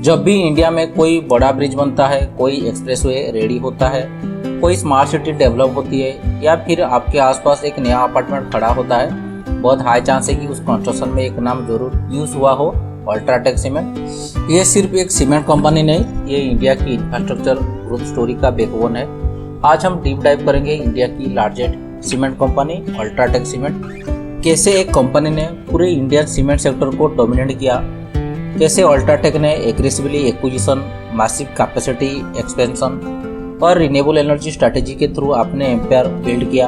जब भी इंडिया में कोई बड़ा ब्रिज बनता है, कोई एक्सप्रेसवे रेडी होता है, कोई स्मार्ट सिटी डेवलप होती है या फिर आपके आसपास एक नया अपार्टमेंट खड़ा होता है, बहुत हाई चांस है कि उस कंस्ट्रक्शन में एक नाम जरूर यूज हुआ हो, अल्ट्राटेक सीमेंट। ये सिर्फ एक सीमेंट कंपनी नहीं, ये इंडिया की इंफ्रास्ट्रक्चर ग्रोथ स्टोरी का बैकबोन है। आज हम डीप डाइव करेंगे इंडिया की largest cement company UltraTech cement. कैसे एक कंपनी ने पूरे इंडियन सीमेंट सेक्टर को डोमिनेट किया, कैसे अल्ट्राटेक ने aggressively acquisition, massive capacity expansion और रिन्यूएबल एनर्जी स्ट्रैटेजी के थ्रू अपने एम्पायर बिल्ड किया,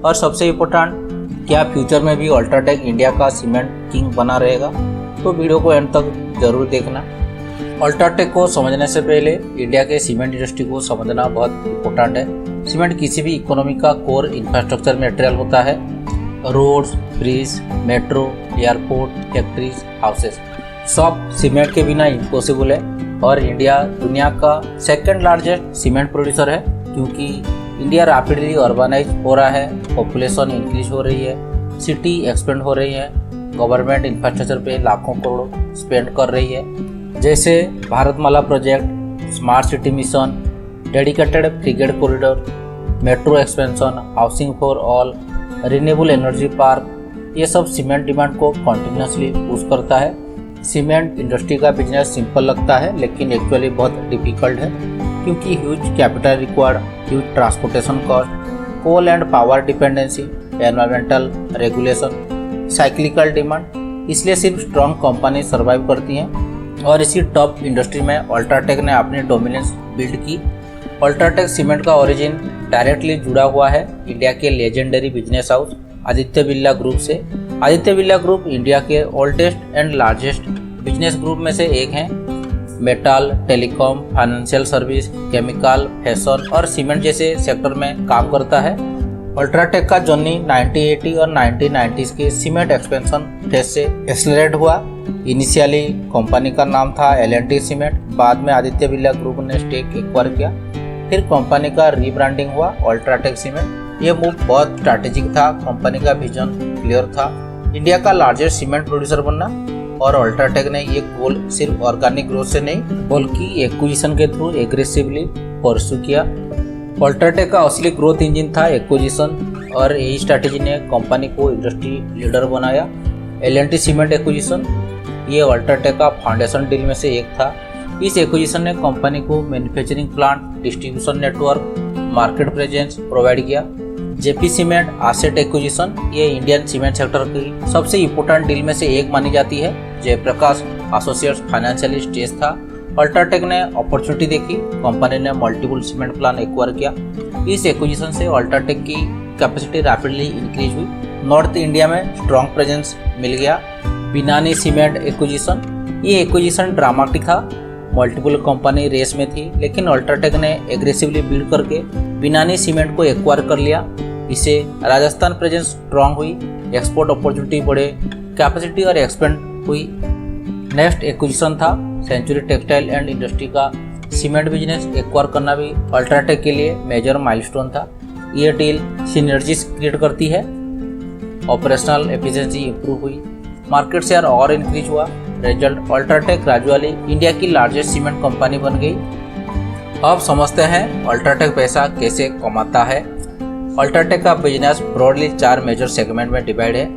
और सबसे इम्पोर्टेंट क्या फ्यूचर में भी अल्ट्राटेक इंडिया का सीमेंट किंग बना रहेगा। तो वीडियो को एंड तक जरूर देखना। अल्ट्राटेक को समझने से पहले इंडिया के सीमेंट इंडस्ट्री को समझना बहुत इम्पोर्टेंट है। सीमेंट किसी भी इकोनॉमी का कोर इंफ्रास्ट्रक्चर मटेरियल होता है। Roads, bridges, metro, airport, factories, houses सब सीमेंट के बिना इम्पॉसिबल है। और इंडिया दुनिया का सेकंड लार्जेस्ट सीमेंट प्रोड्यूसर है, क्योंकि इंडिया रैपिडली अर्बनाइज हो रहा है, पॉपुलेशन इंक्रीज हो रही है, सिटी एक्सपेंड हो रही है, गवर्नमेंट इंफ्रास्ट्रक्चर पे लाखों करोड़ स्पेंड कर रही है, जैसे Bharatmala project, smart city mission, dedicated freight corridor, metro expansion, housing for all, renewable energy park. ये सब सीमेंट डिमांड को कंटिन्यूसली पुश करता है। सीमेंट इंडस्ट्री का बिजनेस सिंपल लगता है, लेकिन एक्चुअली बहुत डिफिकल्ट है, क्योंकि huge capital required, huge transportation cost, coal and power dependency, environmental regulation, cyclical demand. इसलिए सिर्फ स्ट्रॉन्ग कंपनी सर्वाइव करती हैं, और इसी टॉप इंडस्ट्री में अल्ट्राटेक ने अपनी डोमिनेंस बिल्ड की। अल्ट्राटेक सीमेंट का ओरिजिन डायरेक्टली जुड़ा हुआ है इंडिया के legendary business house Aditya Birla group से। आदित्य बिरला ग्रुप इंडिया के oldest and largest business group में से एक है। Metal, telecom, financial service, chemical, fashion और सीमेंट जैसे सेक्टर में काम करता है। अल्ट्राटेक का जर्नी 1980 और 1990s के सीमेंट एक्सपेंशन फेज से एक्सेलरेट हुआ। इनिशियली कंपनी का नाम था L&T सीमेंट, बाद में आदित्य बिरला ग्रुप ने स्टेक एक्वायर किया, फिर कंपनी का रीब्रांडिंग हुआ अल्ट्राटेक सीमेंट। ये मूव बहुत स्ट्रैटेजिक था, कंपनी का विजन क्लियर था, इंडिया का लार्जेस्ट सीमेंट प्रोड्यूसर बनना। और अल्ट्राटेक ने ये गोल सिर्फ ऑर्गेनिक ग्रोथ से नहीं, बल्कि एक्विजिशन के थ्रू एग्रेसिवली परस्यू किया। अल्ट्राटेक का असली ग्रोथ इंजन था एक्विजिशन, और यही स्ट्रैटेजी ने कंपनी को इंडस्ट्री लीडर बनाया। L&T सीमेंट एक्विजिशन ये अल्ट्राटेक का फाउंडेशन डील में से एक था। इस एक्विजिशन ने कंपनी को manufacturing plant, distribution network, market presence provide किया। जेपी सीमेंट एसेट एक्विजिशन ये इंडियन सीमेंट सेक्टर की सबसे इम्पोर्टेंट डील में से एक मानी जाती है। जयप्रकाश एसोसिएट्स फाइनेंशियली स्टेज था। अल्ट्राटेक ने अपॉर्चुनिटी देखी, कंपनी ने मल्टीपल सीमेंट प्लांट एक्वायर किया। इस एक्विजिशन से अल्ट्राटेक की कैपेसिटी रैपिडली इंक्रीज हुई। नॉर्थ इंडिया में स्ट्रॉन्ग प्रेजेंस मिल गया। बिनानी सीमेंट एक्विजिशन ये एक्विजिशन ड्रामेटिक था, मल्टीपल कंपनी रेस में थी, लेकिन अल्ट्राटेक ने एग्रेसिवली बिल्ड करके बिनानी सीमेंट को एक्वायर कर लिया। इससे राजस्थान प्रेजेंस स्ट्रॉन्ग हुई, एक्सपोर्ट अपॉर्चुनिटी बढ़े, कैपेसिटी और एक्सपेंड हुई। नेक्स्ट एक्विजिशन था सेंचुरी टेक्सटाइल एंड इंडस्ट्री का। सीमेंट बिजनेस एक्वायर करना भी अल्ट्राटेक के लिए मेजर माइलस्टोन था। ये डील सिनर्जीज क्रिएट करती है, ऑपरेशनल एफिशिएंसी इंप्रूव हुई, मार्केट शेयर और इंक्रीज हुआ। रिजल्ट अल्ट्राटेक ग्रेजुअली इंडिया की लार्जेस्ट सीमेंट कंपनी बन गई। अब समझते हैं अल्ट्राटेक पैसा कैसे कमाता है। अल्ट्राटेक का बिजनेस ब्रॉडली 4 मेजर सेगमेंट में डिवाइड है।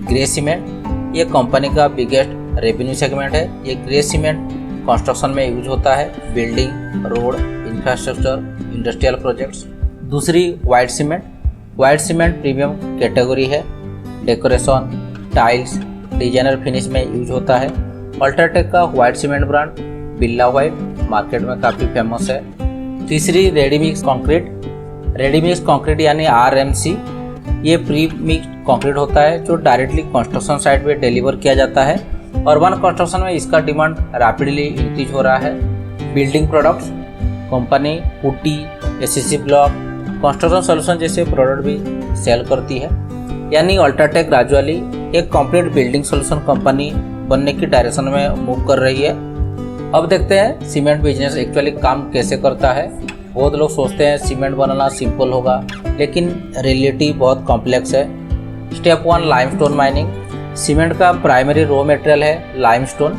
ग्रे सीमेंट ये कंपनी का बिगेस्ट रेवेन्यू सेगमेंट है। ये ग्रे सीमेंट कंस्ट्रक्शन में यूज होता है, building, road, infrastructure, industrial projects. दूसरी white cement. White cement premium category है, डेकोरेशन, टाइल्स, डिजाइनर फिनिश में यूज होता है। अल्ट्राटेक का white cement brand Birla white market में काफ़ी फेमस है। तीसरी ready mix concrete. Ready mix concrete यानी RMC ये प्री मिक्स कंक्रीट होता है, जो डायरेक्टली कंस्ट्रक्शन साइट पे डिलीवर किया जाता है। अर्बन कंस्ट्रक्शन में इसका डिमांड रैपिडली इंक्रीज हो रहा है। Building products company putty, SCC block, construction solution जैसे प्रोडक्ट भी सेल करती है। यानी अल्ट्राटेक ग्रेजुअली एक कंप्लीट बिल्डिंग सोल्यूशन कंपनी बनने की डायरेक्शन में मूव कर रही है। अब देखते हैं सीमेंट बिजनेस एक्चुअली काम कैसे करता है। बहुत लोग सोचते हैं सीमेंट बनाना सिंपल होगा, लेकिन रियलिटी बहुत कॉम्प्लेक्स है। Step 1 limestone mining. सीमेंट का प्राइमरी रॉ मटेरियल है limestone.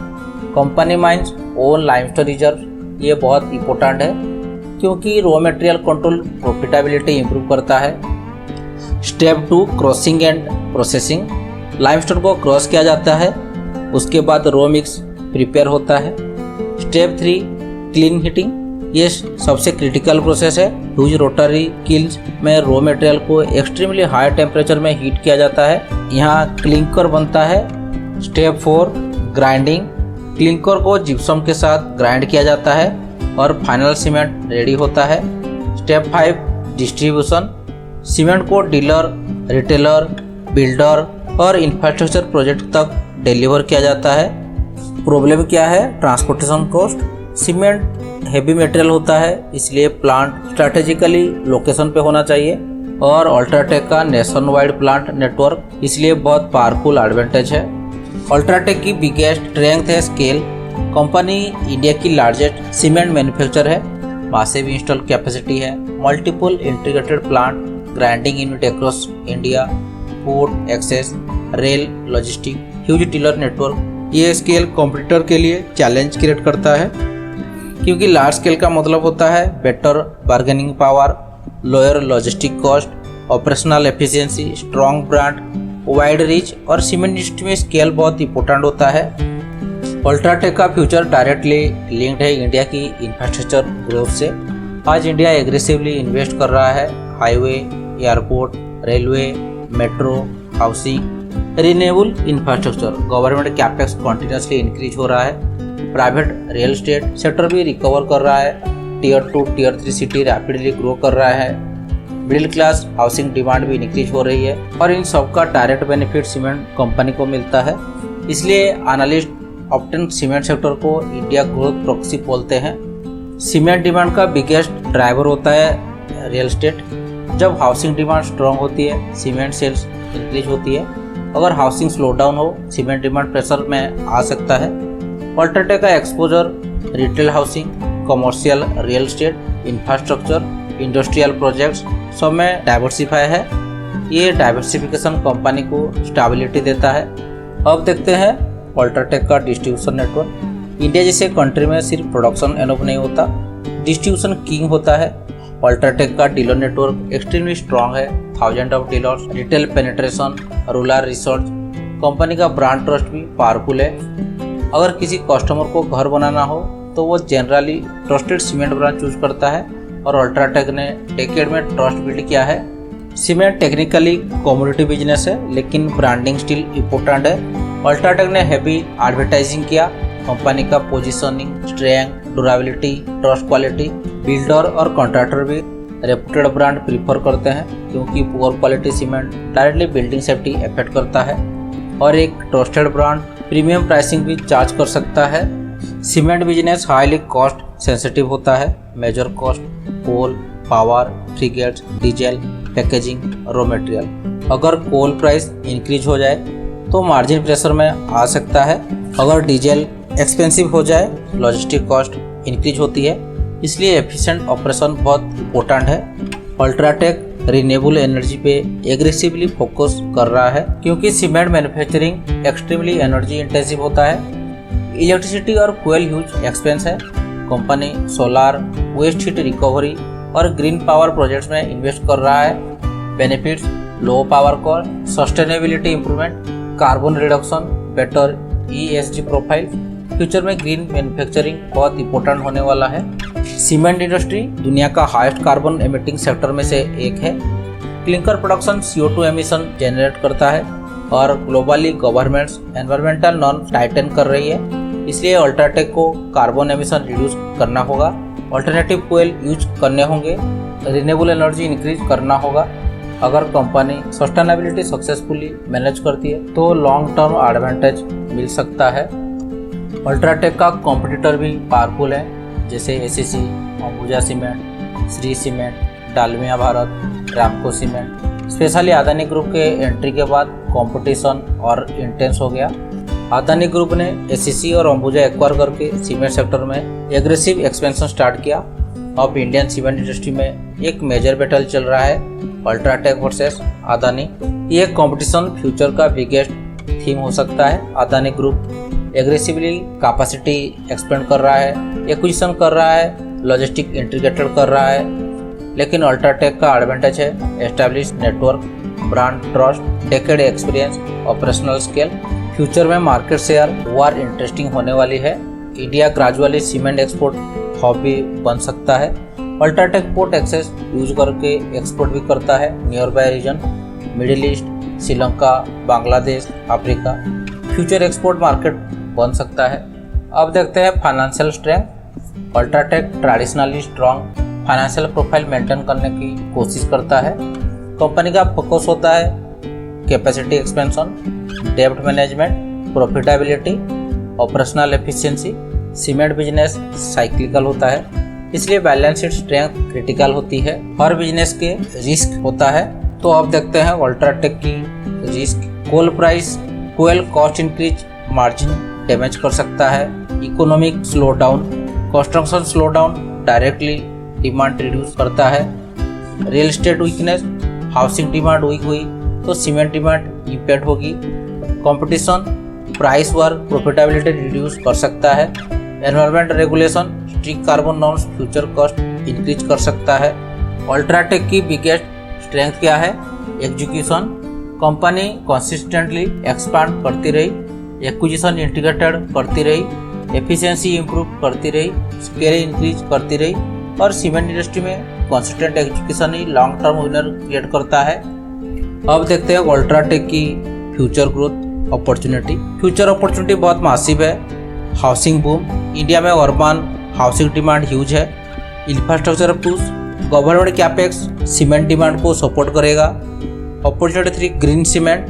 Company mines own limestone reserve, ये बहुत इम्पोर्टेंट है क्योंकि raw material control profitability improve करता है। Step 2 crossing and processing. Limestone को क्रॉस किया जाता है, उसके बाद रॉ मिक्स प्रिपेयर होता है। स्टेप 3 क्लीन हीटिंग, ये सबसे क्रिटिकल प्रोसेस है। ह्यूज रोटरी किल्स में रॉ मटेरियल को एक्सट्रीमली हाई टेम्परेचर में हीट किया जाता है, यहाँ क्लिंकर बनता है। स्टेप 4 ग्राइंडिंग, क्लिंकर को जिप्सम के साथ ग्राइंड किया जाता है और फाइनल सीमेंट रेडी होता है। स्टेप 5 डिस्ट्रीब्यूशन, सीमेंट को डीलर, रिटेलर, बिल्डर और इंफ्रास्ट्रक्चर प्रोजेक्ट तक डिलीवर किया जाता है। प्रॉब्लम क्या है? Transportation cost. Cement heavy material होता है, इसलिए प्लांट स्ट्रैटेजिकली लोकेशन पे होना चाहिए और अल्ट्राटेक का नेशन वाइड प्लांट नेटवर्क इसलिए बहुत पावरफुल एडवांटेज है। अल्ट्राटेक की बिगेस्ट स्ट्रेंथ है स्केल। कंपनी इंडिया की लार्जेस्ट सीमेंट मैन्युफैक्चर है, मासिव इंस्टॉल कैपेसिटी है, multiple integrated plant, grinding unit across India, port access, rail, logistic, huge dealer network. ये scale competitor के लिए चैलेंज क्रिएट करता है क्योंकि लार्ज स्केल का मतलब होता है better bargaining power, lower logistic cost, operational efficiency, strong brand, wide reach और सीमेंट इंडस्ट्री में स्केल बहुत इंपॉर्टेंट होता है। अल्ट्राटेक का फ्यूचर डायरेक्टली लिंक्ड है इंडिया की इंफ्रास्ट्रक्चर ग्रोथ से। आज इंडिया एग्रेसिवली इन्वेस्ट कर रहा है, highway, airport, railway, metro, housing, renewable infrastructure. Government capex continuously increase हो रहा है, प्राइवेट रियल एस्टेट सेक्टर भी रिकवर कर रहा है, tier 2 tier 3 city rapidly grow कर रहा है, मिडिल क्लास हाउसिंग डिमांड भी इंक्रीज हो रही है और इन सबका डायरेक्ट बेनिफिट सीमेंट कंपनी को मिलता है। इसलिए एनालिस्ट ऑप्टेन सीमेंट सेक्टर को इंडिया ग्रोथ प्रॉक्सी बोलते हैं। सीमेंट डिमांड का बिगेस्ट ड्राइवर होता है रियल एस्टेट। जब हाउसिंग डिमांड स्ट्रांग होती है, सीमेंट सेल्स इंक्रीज होती है। अगर हाउसिंग स्लो डाउन हो, सीमेंट डिमांड प्रेशर में आ सकता है। अल्ट्राटेक का exposure retail housing, commercial real estate, infrastructure, industrial projects सब में डाइवर्सिफाई है। ये डाइवर्सिफिकेशन कंपनी को स्टेबिलिटी देता है। अब देखते हैं अल्ट्राटेक का डिस्ट्रीब्यूशन नेटवर्क। इंडिया जैसे कंट्री में सिर्फ प्रोडक्शन एनफ नहीं होता, डिस्ट्रीब्यूशन किंग होता है। अल्ट्राटेक का डीलर नेटवर्क एक्सट्रीमली स्ट्रॉन्ग है, thousand of dealers, retail penetration, rural research. Company का ब्रांड ट्रस्ट भी पावरफुल है। अगर किसी कस्टमर को घर बनाना हो तो वो generally trusted cement brand choose करता है और अल्ट्राटेक ने डेकेड में ट्रस्ट बिल्ड किया है। सीमेंट टेक्निकली कमोडिटी बिजनेस है लेकिन ब्रांडिंग स्टिल इम्पोर्टेंट है। अल्ट्राटेक ने हैवी एडवर्टाइजिंग किया। कंपनी का positioning, strength, durability, trust quality, builder और कॉन्ट्रैक्टर भी रेप्यूटेड ब्रांड प्रीफर करते हैं क्योंकि poor quality cement directly building safety affect करता है और एक ट्रस्टेड ब्रांड प्रीमियम प्राइसिंग भी चार्ज कर सकता है। Cement business highly cost sensitive होता है। Major cost coal, power, freights, diesel, packaging, raw material. अगर कोल प्राइस इंक्रीज हो जाए तो मार्जिन प्रेशर में आ सकता है। अगर डीजल एक्सपेंसिव हो जाए, लॉजिस्टिक कॉस्ट इंक्रीज होती है। इसलिए एफिशिएंट ऑपरेशन बहुत इम्पोर्टेंट है। अल्ट्राटेक रिन्यूएबल एनर्जी पे एग्रेसिवली फोकस कर रहा है क्योंकि cement manufacturing extremely energy intensive होता है। इलेक्ट्रिसिटी और फ्यूल ह्यूज एक्सपेंस है। Company solar, waste heat recovery और ग्रीन पावर प्रोजेक्ट्स में इन्वेस्ट कर रहा है। Benefits: low power cost, sustainability improvement, carbon reduction, better ESG profile. Future में ग्रीन मैन्युफैक्चरिंग बहुत इंपॉर्टेंट होने वाला है। सीमेंट इंडस्ट्री दुनिया का हाईएस्ट कार्बन एमिटिंग सेक्टर में से एक है। Clinker production CO2 emission generate करता है और globally governments environmental norm Titan कर रही है। इसलिए अल्ट्राटेक को कार्बन एमिशन रिड्यूस करना होगा, अल्टरनेटिव फ्यूल यूज करने होंगे, रिन्यूएबल एनर्जी इंक्रीज करना होगा। अगर कंपनी सस्टेनेबिलिटी सक्सेसफुली मैनेज करती है तो लॉन्ग टर्म एडवांटेज मिल सकता है। अल्ट्राटेक का कॉम्पिटिटर भी पावरफुल है जैसे ACC, Ambuja cement, Shree cement, Dalmia Bharat, Ramco cement. Specially Adani group के एंट्री के बाद कंपटीशन और इंटेंस हो गया। अदानी ग्रुप ने ACC और अंबुजा एक्वायर करके सीमेंट सेक्टर में एग्रेसिव एक्सपेंशन स्टार्ट किया। अब इंडियन सीमेंट इंडस्ट्री में एक मेजर बैटल चल रहा है, अल्ट्राटेक वर्सेस अदानी। ये कंपटीशन फ्यूचर का बिगेस्ट थीम हो सकता है। Adani group aggressively capacity expand कर रहा है, एक्विजिशन कर रहा है, लॉजिस्टिक इंटीग्रेटेड कर रहा है। लेकिन अल्ट्राटेक का एडवांटेज है establish network, brand trust, decade experience, operational scale. Future में मार्केट शेयर वार इंटरेस्टिंग होने वाली है। India gradually cement export hub भी बन सकता है। अल्ट्राटेक पोर्ट एक्सेस यूज करके एक्सपोर्ट भी करता है nearby region, middle east, Sri Lanka, Bangladesh, Africa. Future export market बन सकता है। अब देखते हैं financial strength. UltraTech traditionally strong financial profile maintain करने की कोशिश करता है। कंपनी का फोकस होता है कैपेसिटी एक्सपेंशन, डेब्ट management, profitability, operational efficiency. Cement business cyclical होता है, इसलिए बैलेंस शीट स्ट्रेंथ क्रिटिकल होती है। हर बिजनेस के रिस्क होता है। तो अब देखते हैं अल्ट्राटेक की रिस्क। Coal price, fuel cost increase margin damage कर सकता है। Economic slow down, construction slow down directly demand reduce करता है। Real estate weakness, housing demand weak हुई तो सीमेंट डिमांड इम्पैक्ट होगी। Competition, price war profitability reduce कर सकता है। Environment regulation, strict carbon norms future cost increase कर सकता है। अल्ट्राटेक की बिगेस्ट स्ट्रेंथ क्या है? एग्जीक्यूशन, कंपनी कंसिस्टेंटली एक्सपांड करती रही, एक्विजिशन इंटीग्रेटेड करती रही, एफिशिएंसी इंप्रूव करती रही, स्केल इंक्रीज करती रही और सीमेंट इंडस्ट्री में कंसिस्टेंट एग्जीक्यूशन ही लॉन्ग टर्म विनर क्रिएट करता है। अब देखते हैं अल्ट्राटेक की future growth opportunity. Future opportunity बहुत मासिव है। हाउसिंग बूम, इंडिया में अर्बन हाउसिंग डिमांड ह्यूज है। Infrastructure push, government capex cement demand को सपोर्ट करेगा। Opportunity 3, green cement,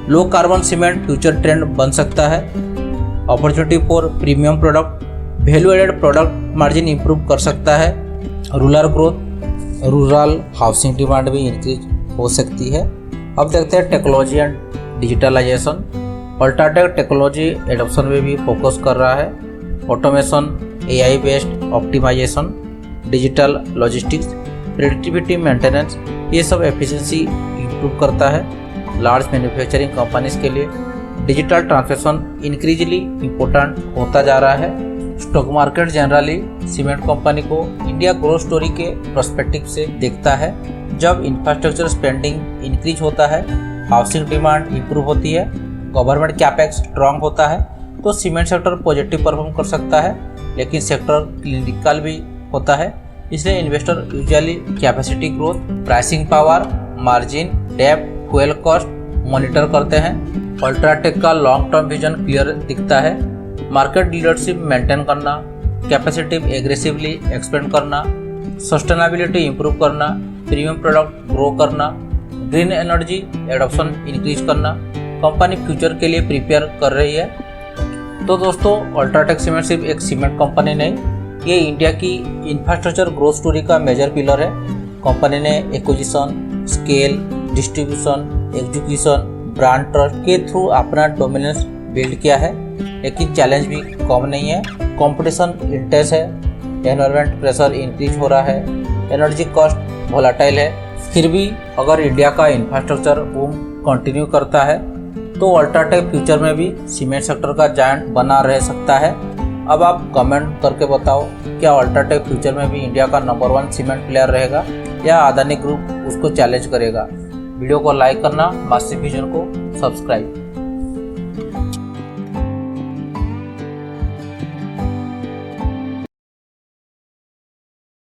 low carbon cement future trend बन सकता है। Opportunity 4, premium product, value added product margin improve कर सकता है। Rural growth, rural housing demand भी इंक्रीज हो सकती है। अब देखते हैं technology and digitalization. UltraTech technology adoption में भी फोकस कर रहा है। Automation, AI based optimization, digital logistics, predictive maintenance, ये सब एफिशिएंसी इंप्रूव करता है। लार्ज मैन्युफैक्चरिंग कंपनीज के लिए डिजिटल ट्रांसफॉर्मेशन इंक्रीजली इम्पोर्टेंट होता जा रहा है। Stock market generally cement company को इंडिया ग्रोथ स्टोरी के पर्सपेक्टिव से देखता है। जब इंफ्रास्ट्रक्चर स्पेंडिंग इंक्रीज होता है, हाउसिंग डिमांड इंप्रूव होती है, गवर्नमेंट कैपेक्स स्ट्रांग होता है तो सीमेंट सेक्टर पॉजिटिव परफॉर्म कर सकता है। लेकिन सेक्टर क्लिनिकल भी होता है, इसलिए investor usually capacity growth, pricing power, margin, डेब्ट, फ्यूल कॉस्ट मॉनिटर करते हैं। अल्ट्राटेक का लॉन्ग टर्म विजन क्लियर दिखता है। मार्केट लीडरशिप मेंटेन करना, कैपेसिटी एग्रेसिवली एक्सपेंड करना, सस्टेनेबिलिटी इंप्रूव करना, प्रीमियम प्रोडक्ट ग्रो करना, ग्रीन एनर्जी एडॉप्शन इंक्रीज करना। कंपनी फ्यूचर के लिए प्रिपेयर कर रही है। तो दोस्तों, अल्ट्राटेक सीमेंट सिर्फ एक सीमेंट कंपनी नहीं, ये इंडिया की इंफ्रास्ट्रक्चर ग्रोथ स्टोरी का मेजर पिलर है। कंपनी ने acquisition, scale, distribution, execution, brand trust के थ्रू अपना डोमिनेंस बिल्ड किया है। लेकिन चैलेंज भी कम नहीं है। कंपटीशन इंटेंस है, एनवायरमेंट प्रेशर इंक्रीज हो रहा है, एनर्जी कॉस्ट वोलेटाइल है। फिर भी अगर इंडिया का इंफ्रास्ट्रक्चर बूम कंटिन्यू करता है तो अल्ट्राटेक फ्यूचर में भी सीमेंट सेक्टर का जायंट बना रह सकता है। अब आप कमेंट करके बताओ, क्या अल्ट्राटेक फ्यूचर में भी इंडिया का नंबर 1 सीमेंट प्लेयर रहेगा या अदानी ग्रुप उसको चैलेंज करेगा? वीडियो को लाइक करना, मासिव विजन को सब्सक्राइब।